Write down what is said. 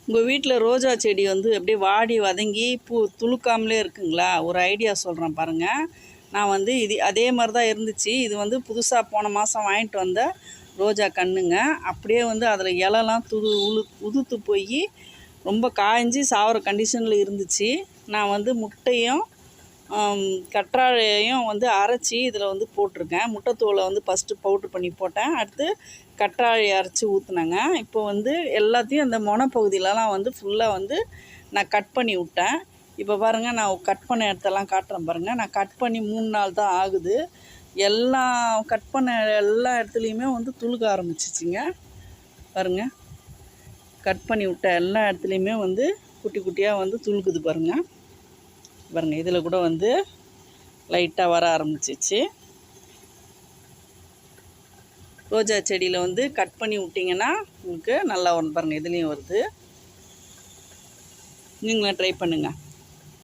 உங்கள் வீட்டில் ரோஜா செடி வந்து அப்படியே வாடி வதங்கி பூ துளுக்காமலே இருக்குங்களா? ஒரு ஐடியா சொல்கிறேன் பாருங்கள். நான் வந்து அதே மாதிரி தான் இருந்துச்சு. இது வந்து புதுசாக போன மாதம் வாங்கிட்டு வந்த ரோஜா கன்றுங்க. அப்படியே வந்து அதில் இலலாம் உதுத்து போய் ரொம்ப காய்ஞ்சி சாகிற கண்டிஷனில் இருந்துச்சு. நான் வந்து முட்டையும் கற்றாழையும் வந்து அரைச்சி இதில் வந்து போட்டிருக்கேன். முட்டைத்தோலை வந்து ஃபஸ்ட்டு பவுட்ரு பண்ணி போட்டேன். அடுத்து கற்றாழை அரைச்சி ஊற்றுனேங்க. இப்போ வந்து எல்லாத்தையும் அந்த மொனைப்பகுதியிலலாம் வந்து ஃபுல்லாக வந்து நான் கட் பண்ணி விட்டேன். இப்போ பாருங்கள், நான் கட் பண்ண இடத்தெல்லாம் காட்டுறேன் பாருங்கள். நான் கட் பண்ணி 3 நாள் தான் ஆகுது. எல்லாம் கட் பண்ண எல்லா இடத்துலையுமே வந்து துளுக்க ஆரம்பிச்சிச்சிங்க பாருங்கள். கட் பண்ணி விட்ட எல்லா இடத்துலையுமே வந்து குட்டி குட்டியாக வந்து துளுக்குது பாருங்கள். இதில் கூட வந்து லைட்டாக வர ஆரம்பிச்சிச்சு. ரோஜா செடியில் வந்து கட் பண்ணி விட்டிங்கன்னா உங்களுக்கு நல்லா வரும் பாருங்கள். இதுலேயும் வருது. நீங்களும் ட்ரை பண்ணுங்கள்.